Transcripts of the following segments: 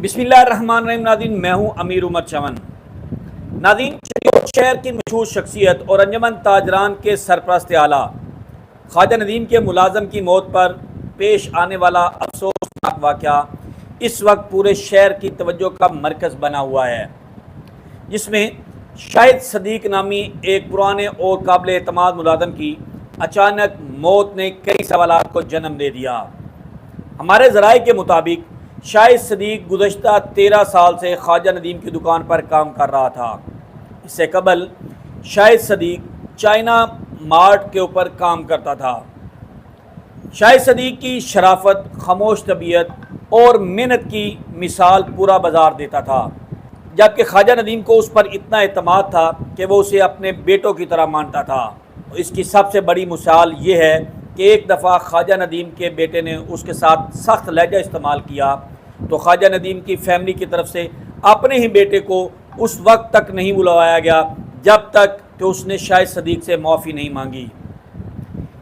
بسم اللہ الرحمن الرحیم۔ ناظرین، میں ہوں امیر عمر چمن۔ ناظرین، شہر کی مشہور شخصیت اور انجمن تاجران کے سرپرست اعلیٰ خواجہ ندیم کے ملازم کی موت پر پیش آنے والا افسوسناک واقعہ اس وقت پورے شہر کی توجہ کا مرکز بنا ہوا ہے، جس میں شاہد صدیق نامی ایک پرانے اور قابل اعتماد ملازم کی اچانک موت نے کئی سوالات کو جنم دے دیا۔ ہمارے ذرائع کے مطابق شاہد صدیق گزشتہ 13 سال سے خواجہ ندیم کی دکان پر کام کر رہا تھا۔ اس سے قبل شاہد صدیق چائنا مارٹ کے اوپر کام کرتا تھا۔ شاہد صدیق کی شرافت، خاموش طبیعت اور محنت کی مثال پورا بازار دیتا تھا، جبکہ خواجہ ندیم کو اس پر اتنا اعتماد تھا کہ وہ اسے اپنے بیٹوں کی طرح مانتا تھا۔ اس کی سب سے بڑی مثال یہ ہے کہ ایک دفعہ خواجہ ندیم کے بیٹے نے اس کے ساتھ سخت لہجہ استعمال کیا تو خواجہ ندیم کی فیملی کی طرف سے اپنے ہی بیٹے کو اس وقت تک نہیں بلوایا گیا جب تک کہ اس نے شاہد صدیق سے معافی نہیں مانگی۔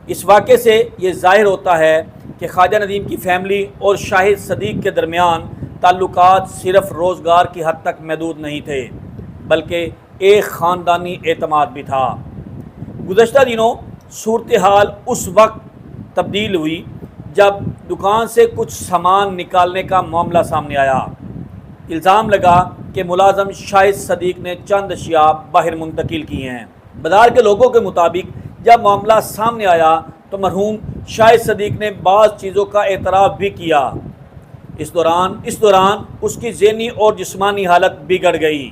اس واقعے سے یہ ظاہر ہوتا ہے کہ خواجہ ندیم کی فیملی اور شاہد صدیق کے درمیان تعلقات صرف روزگار کی حد تک محدود نہیں تھے، بلکہ ایک خاندانی اعتماد بھی تھا۔ گزشتہ دنوں صورتحال اس وقت تبدیل ہوئی جب دکان سے کچھ سامان نکالنے کا معاملہ سامنے آیا۔ الزام لگا کہ ملازم شاہد صدیق نے چند اشیاء باہر منتقل کی ہیں۔ بازار کے لوگوں کے مطابق جب معاملہ سامنے آیا تو مرحوم شاہد صدیق نے بعض چیزوں کا اعتراف بھی کیا۔ اس دوران اس کی ذہنی اور جسمانی حالت بگڑ گئی۔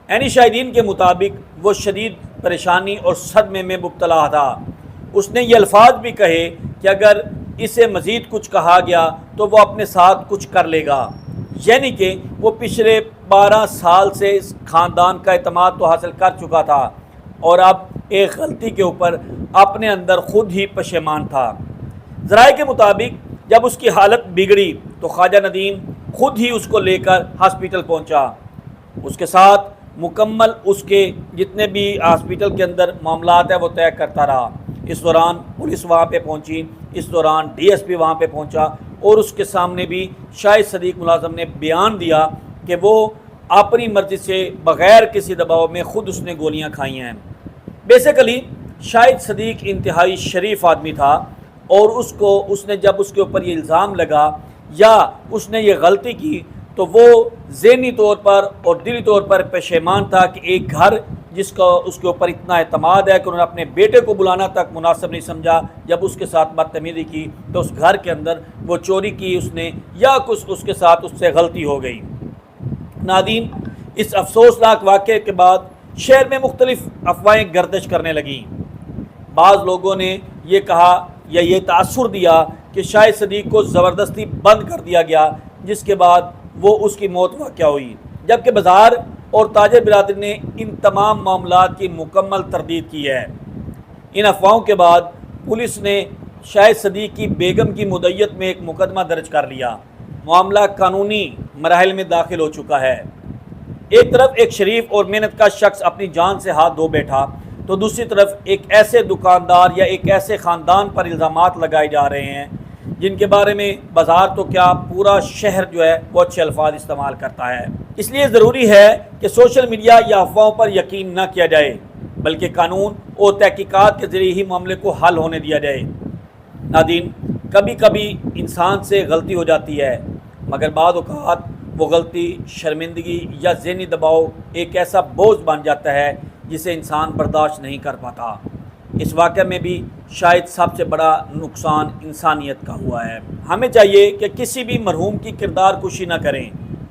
عینی شاہدین کے مطابق وہ شدید پریشانی اور صدمے میں مبتلا تھا۔ اس نے یہ الفاظ بھی کہے کہ اگر اسے مزید کچھ کہا گیا تو وہ اپنے ساتھ کچھ کر لے گا، یعنی کہ وہ پچھلے 12 سال سے اس خاندان کا اعتماد تو حاصل کر چکا تھا اور اب ایک غلطی کے اوپر اپنے اندر خود ہی پشیمان تھا۔ ذرائع کے مطابق جب اس کی حالت بگڑی تو خواجہ ندیم خود ہی اس کو لے کر ہاسپٹل پہنچا۔ اس کے ساتھ مکمل اس کے جتنے بھی ہاسپٹل کے اندر معاملات ہیں وہ طے کرتا رہا۔ اس دوران پولیس وہاں پہ پہنچی، اس دوران ڈی ایس پی وہاں پہ پہنچا اور اس کے سامنے بھی شاہد صدیق ملازم نے بیان دیا کہ وہ اپنی مرضی سے بغیر کسی دباؤ میں خود اس نے گولیاں کھائی ہیں۔ بیسیکلی شاہد صدیق انتہائی شریف آدمی تھا اور اس نے جب اس کے اوپر یہ الزام لگا یا اس نے یہ غلطی کی تو وہ ذہنی طور پر اور دلی طور پر پشیمان تھا کہ ایک گھر جس کا اس کے اوپر اتنا اعتماد ہے کہ انہوں نے اپنے بیٹے کو بلانا تک مناسب نہیں سمجھا، جب اس کے ساتھ بدتمیزی کی تو اس گھر کے اندر وہ چوری کی اس نے یا کچھ اس کے ساتھ اس سے غلطی ہو گئی۔ ناظرین، اس افسوسناک واقعے کے بعد شہر میں مختلف افواہیں گردش کرنے لگیں۔ بعض لوگوں نے یہ کہا یا یہ تاثر دیا کہ شاہد صدیق کو زبردستی بند کر دیا گیا، جس کے بعد وہ اس کی موت واقع ہوئی، جبکہ بازار اور تاجر برادری نے ان تمام معاملات کی مکمل تردید کی ہے۔ ان افواہوں کے بعد پولیس نے شاہد صدیق کی بیگم کی مدعیت میں ایک مقدمہ درج کر لیا۔ معاملہ قانونی مراحل میں داخل ہو چکا ہے۔ ایک طرف ایک شریف اور محنت کا شخص اپنی جان سے ہاتھ دھو بیٹھا تو دوسری طرف ایک ایسے دکاندار یا ایک ایسے خاندان پر الزامات لگائے جا رہے ہیں جن کے بارے میں بازار تو کیا پورا شہر جو ہے وہ اچھے الفاظ استعمال کرتا ہے۔ اس لیے ضروری ہے کہ سوشل میڈیا یا افواہوں پر یقین نہ کیا جائے، بلکہ قانون اور تحقیقات کے ذریعے ہی معاملے کو حل ہونے دیا جائے۔ ناظرین، کبھی کبھی انسان سے غلطی ہو جاتی ہے، مگر بعض اوقات وہ غلطی، شرمندگی یا ذہنی دباؤ ایک ایسا بوجھ بن جاتا ہے جسے انسان برداشت نہیں کر پاتا۔ اس واقعے میں بھی شاید سب سے بڑا نقصان انسانیت کا ہوا ہے۔ ہمیں چاہیے کہ کسی بھی مرحوم کی کردار کشی نہ کریں،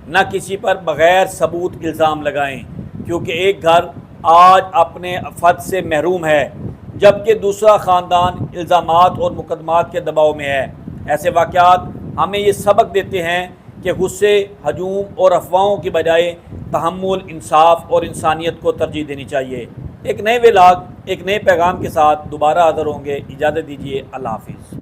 نہ کسی پر بغیر ثبوت الزام لگائیں، کیونکہ ایک گھر آج اپنے فرد سے محروم ہے جبکہ دوسرا خاندان الزامات اور مقدمات کے دباؤ میں ہے۔ ایسے واقعات ہمیں یہ سبق دیتے ہیں کہ غصے، ہجوم اور افواہوں کی بجائے تحمل، انصاف اور انسانیت کو ترجیح دینی چاہیے۔ ایک نئے ولاگ، ایک نئے پیغام کے ساتھ دوبارہ حاضر ہوں گے۔ اجازت دیجیے، اللہ حافظ۔